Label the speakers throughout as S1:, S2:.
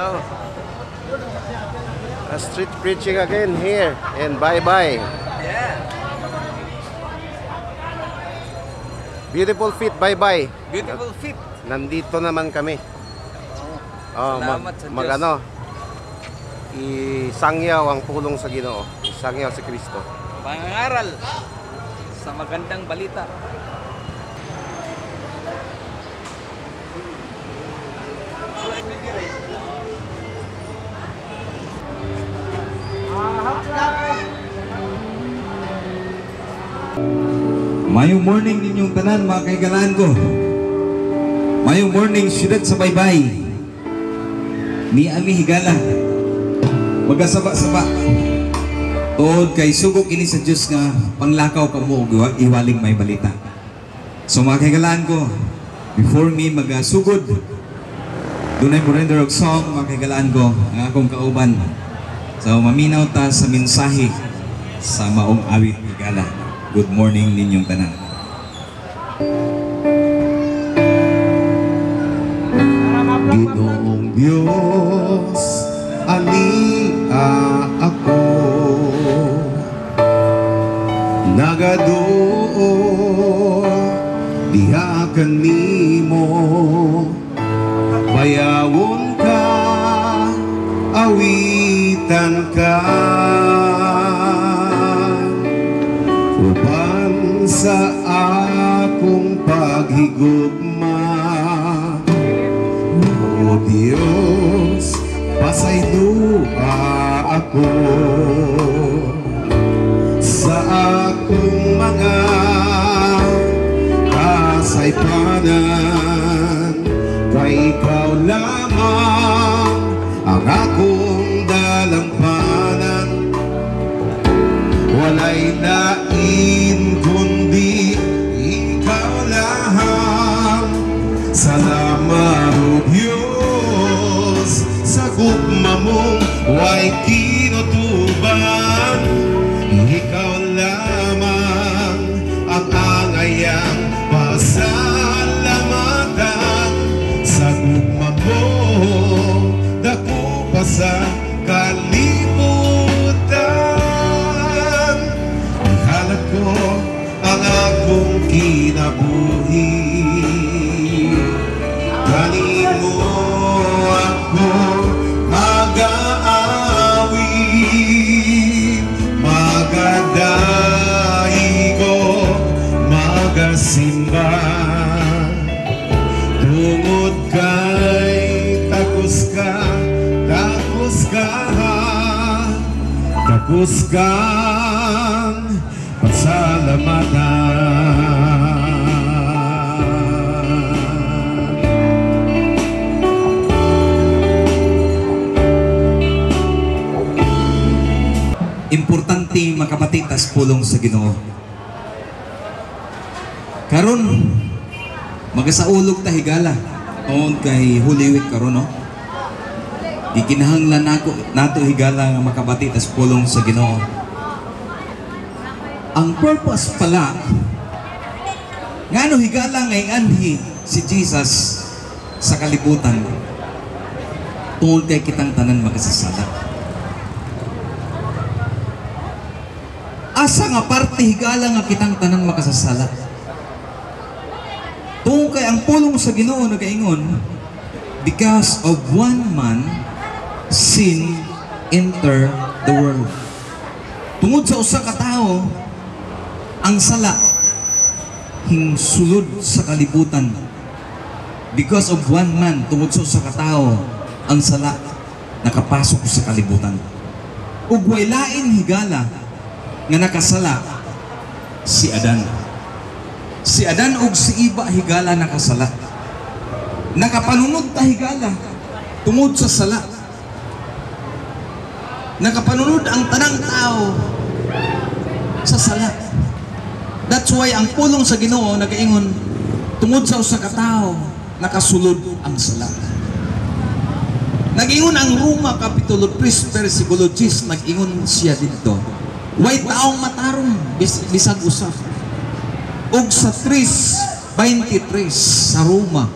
S1: Oh. Street preaching again here and bye-bye.
S2: Yeah.
S1: Beautiful feet, bye-bye.
S2: Beautiful feet.
S1: Nandito naman kami. Oh,
S2: Salamat sa Diyos.
S1: ano, isangyaw ang pulong sa Ginoo. Isangyaw si Kristo.
S2: Pangangaral sa magandang balita.
S3: Mayong morning ninyong tanan mga kaigalaan ko. Mayong morning siyudad sa baybay. Ni ami higala. Magasaba-saba. Tuod kay sugok ini sa Dios nga panglakaw kamo og iwaling may balita. So mga kaigalaan ko, before me magasugod, dunay mo render og song mga kaigalaan ko ang akong kauban. So maminaw ta sa mensahe sa maong awit higala. Good morning ninyong tanan.
S1: Ginoong Diyos, ania ako, nagaduo diha kanimo, bayawon ka, awitan ka, uban sa akong paghigugma. O Diyos, pasayloa ako sa akong mga kasaypanan, kay ikaw lamang ang akong dalampanan. Walay lain kundi ikaw lang. Salamat o Diyos sa gugma mong way kinutuban. Ikaw lamang ang angayang pasalamatan. Sa gugma mo dako pa sa kalibutan. Ihalat ko ang akong kinabuhi. Kanimo ako mag-aawit, magadahigo, magasimba. Tungod kay takos ka, takos kang pasalamatan.
S3: Importante makapatitas pulong sa Ginoo. Karon magasaulog ta higala on kay Holy Week karon no. Ikinahanglan nato higala nga makapatitas pulong sa Ginoo. Ang purpose pala ngano higala nga anhi si Jesus sa kalibutan tungod kay kitang tanan makasasala. Asa nga parte higala nga kitang tanan makasasala. Tungkay ang pulong sa Ginoo nagaingon, because of one man sin enter the world. Tungod sa usa ka tawo ang sala hingsulod sa kalibutan. Because of one man, tungod sa usa ka tawo ang sala nakapasok sa kalibutan. Ug way lain higala nga nakasala si Adan. Si Adan ug si Eva higala nakasala. Nakapanunod ta higala tungod sa sala. Nakapanunod ang tanang tao sa sala. That's why ang pulong sa Ginoo nagaingon tungod sa usa ka tawo nakasulod ang sala. Nag-ingon ang Roma Kapitulo 3 versikulo 10, nag-ingon siya dito. Way taong matarong bisag usa. Og sa 3:23 sa Roma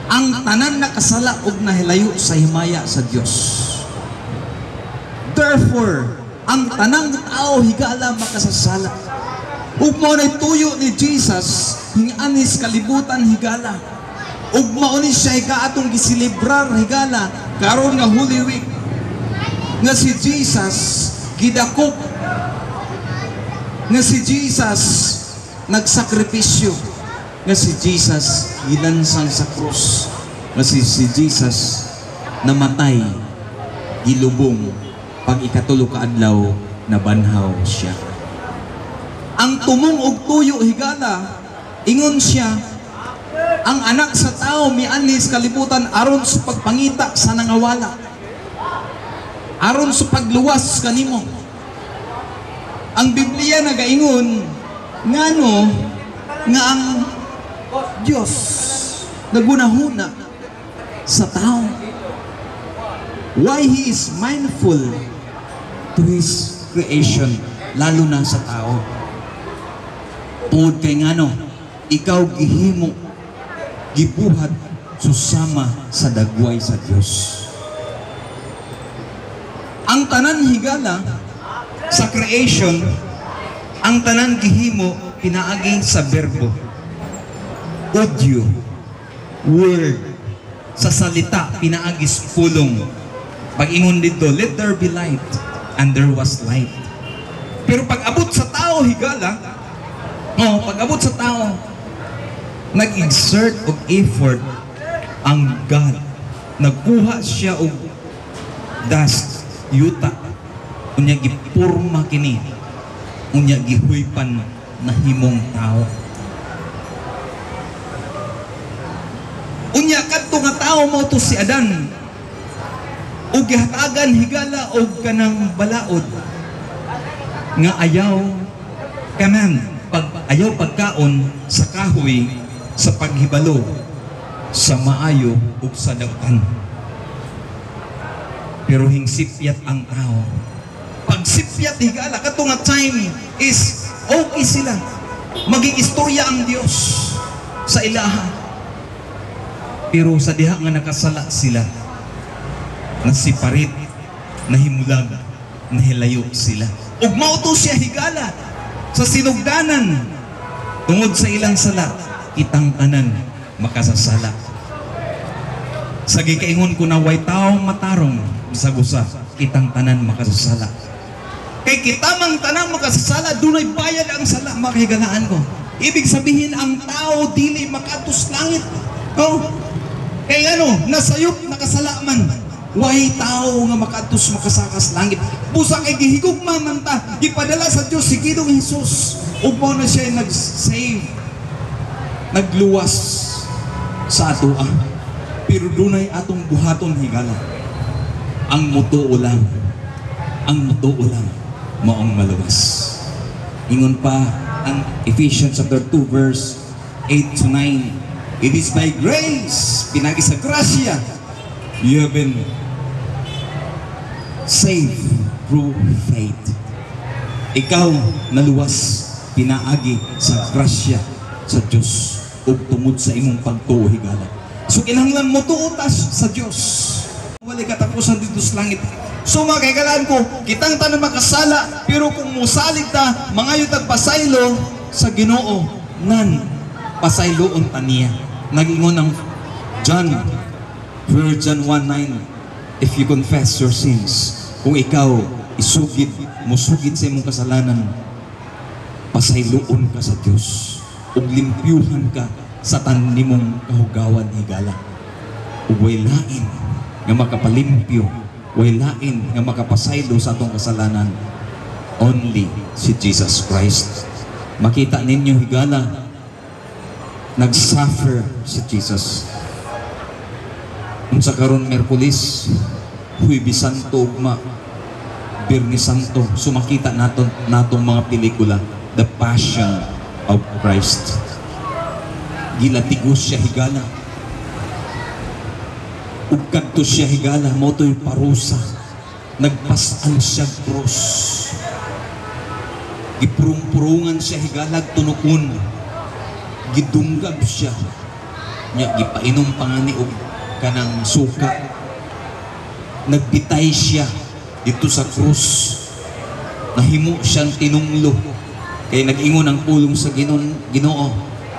S3: ang tanan nakasala ug nahilayo sa himaya sa Dios. Therefore, ang tanang tao higala makasasala. Ug mao nay tuyo ni Jesus hinganis kalibutan higala. Ug mao ni siya atong gisilibrar higala karon nga Holy Week. Nga si Jesus gidakop. Nga si Jesus nagsakripisyo. Nga si Jesus gilansang sa krus. Nga si Jesus namatay gilubong pag ikatulo ka adlaw na banhaw siya. Ang tumong og tuyo higala ingon siya ang anak sa tao mianis kalibutan aron sa pagpangita sa nangawala, aron sa pagluwas kanimo. Ang Biblia nagaingon ngano nga ang Dios nagunahuna sa tao. Why He is mindful to His creation, lalo na sa tao. Tungod kay ngano, ikaw gihimo, gibuhat susama sa dagway sa Dios. Ang tanan higala sa creation, ang tanan gihimo pinaagi sa verbo. Audio, word, sa salita pinaagis pulong. Pag-ingon dito, let there be light, and there was light. Pero pag abot sa tao higala, pag abot sa tao, nag-exert og effort ang God. Nagkuha siya og dust, yuta, unya gipurma kini, unya gihuypan na himong tao. Unya kadto nga tao mo to si Adan, ug gihatagan higala og kanang balaod nga ayaw kanan ayaw pagkaon sa kahoy sa paghibalo sa maayo ug sa dagtan. Pero hingsipyat ang tao. Pag sipyat higala kadto nga time is okay sila. Maging istorya ang Dios sa ilaha. Pero sa diha nga nakasala sila, nasiparit, nahimulag, nahilayo sila. Ug mao to siya higala sa sinugdanan. Tungod sa ilang sala, kitang tanan makasasala. Sa gikaingon ko na way taong matarong sa gusa, kitang tanan makasasala. Kay kita mang tanan makasasala, dunay bayad ang sala, makahigalaan ko. Ibig sabihin ang tao dili makatus langit. Kay nasayop nakasala man. Way tao nga makatus makasakas langit. Busa kay gihigugma man ta, gipadala sa Dios si Ginoong Hesus. Upo na siya nag-save, nagluwas sa atoa. Pero dunay atong buhaton higala. Ang mutuo lang, maong maluwas. Ingon pa ang Ephesians chapter 2 verse 8 to 9. It is by grace, pinagi sa grasya, you have been saved through faith. Ikaw naluwas, pinaagi sa grasya sa Diyos ug tungod sa imong pagtuo higala. So kinahanglan mo tuotas sa Diyos. Wala katapusan dito sa langit. So mga kaigalaan ko, kitang tanan makasala, pero kung musalig ta, mangayo tagpasaylo sa Ginoo, nan pasayloon ta niya. Nag-ingon ng John 1 John 1:9, if you confess your sins, kung ikaw musugid sa imong kasalanan, pasayloon ka sa Dios ug limpyuhan ka sa tanimong kahugawan higala. Ug way lain nga makapalimpyo, way lain nga makapasaylo sa atong kasalanan, only si Jesus Christ. Makita ninyo higala, nag-suffer si Jesus. Unsa karon Miyerkules, Huwebes Santo, ugma Biyernes Santo, sumakita natong mga pelikula, The Passion of Christ. Gilatigos siya higala. Ug kadto siya higala, mo to'y parusa. Nagpasal siya krus. Gipurung-purungan siya higala, tunukon. Gidunggab siya. nya gipainom pa nga ni og kanang suka. Nagbitay siya dito sa krus. Nahimo siyang tinunglo. Kaya nag-ingon ang pulong sa Ginoo.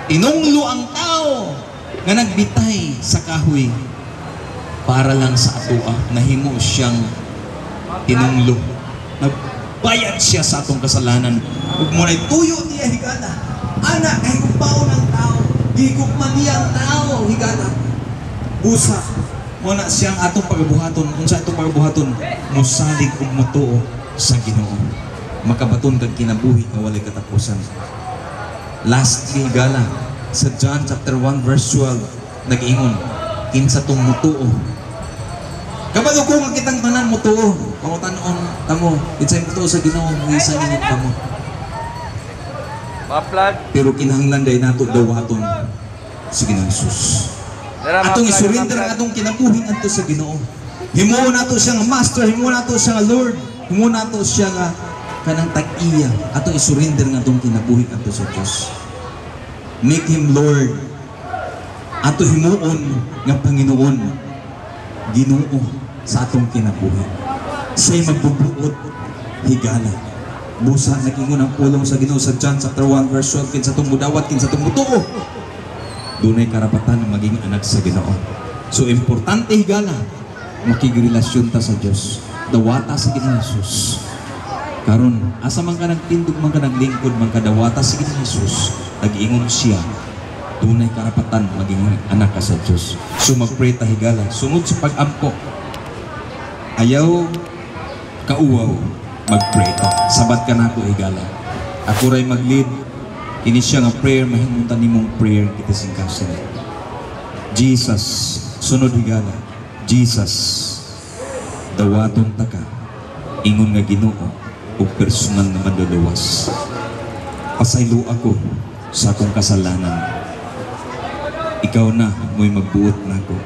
S3: Tinunglo ang tao nga nagbitay sa kahoy para lang sa atoa. Nahimo siyang tinunglo. Nagbayad siya sa atong kasalanan. Ug mo na'y tuyo niya higala. Ana kay kumpaon ng tao. Higugman niya ang tao higala. Busa. Mo na siyang atong pagabuhaton. Unsa atong pagabuhaton? Musalig ug motuo sa Ginoo. Makabaton kag kinabuhi nga walay katapusan. Lastly higala sa John chapter 1 verse 12 nag-ingon kinsa tong mutuo. Kabalo ko nga kitang tanan mutuo. Pangutan-on tamo, kinsay mutuo sa Ginoo, isa ni tamo.
S2: Ma-plug.
S3: Pero kinahanglan day nato dawaton sa Ginoong Hesus. Atong isurrender ang atong kinabuhi adto sa Ginoo. Himuon nato siya nga master, himuon nato siya nga Lord, himuon nato siya nga kanang tag-iya. Atong isurrender nga atong kinabuhi adto sa Dios. Make him Lord. Ato himuon nga Panginoon, Ginoo sa atong kinabuhi. Siya'y magbubuot higala. Busa nagingon ang pulong sa Ginoo sa John chapter 1 verse 12 kinsa tong mudawat kinsa tong mutuo. Dunay karapatan na maging anak sa Ginoo. So importante higala makigrelasyon ta sa Dios. Dawata sa Ginoong Hesus. Karon asa man ka nagtindog man ka naglingkod man ka dawata sa Ginoong Hesus, nag-ingon siya dunay karapatan maging anak ka sa Dios. So magpray ta higala sungod sa pag-ampo. Ayaw kauwaw mag-pray ta. Sabat ka na ako higala. Ako ray mag-lead. Kini siya nga prayer, mahimutan nimong prayer kita singkasan. Jesus, sunod higala. Jesus, dawaton ta ka. Ingon nga Ginoo ug personal na maduluwas. Pasaylo ako sa akong kasalanan. Ikaw na mo'y magbuot na ako.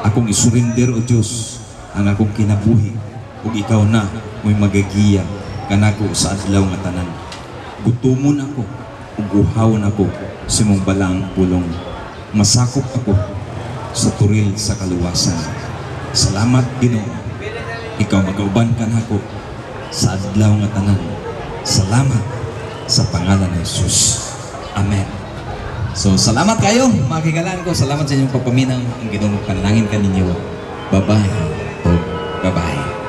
S3: Akong isurrender o Diyos ang akong kinabuhi. Ug ikaw na mo'y magagiya kanako sa adlaw nga tanan. Gutumon ako ug uhawon ako sa imong balang pulong. Masakop ako sa turil sa kaluwasan. Salamat Ginoo. Ikaw magauban kanako sa adlaw nga tanan. Salamat sa pangalan ni Jesus. Amen. So salamat kayo mga kaigalan ko. Salamat sa inyong pagpaminang. Ang Ginoo panalangin kaninyo. Bye-bye. Bye-bye.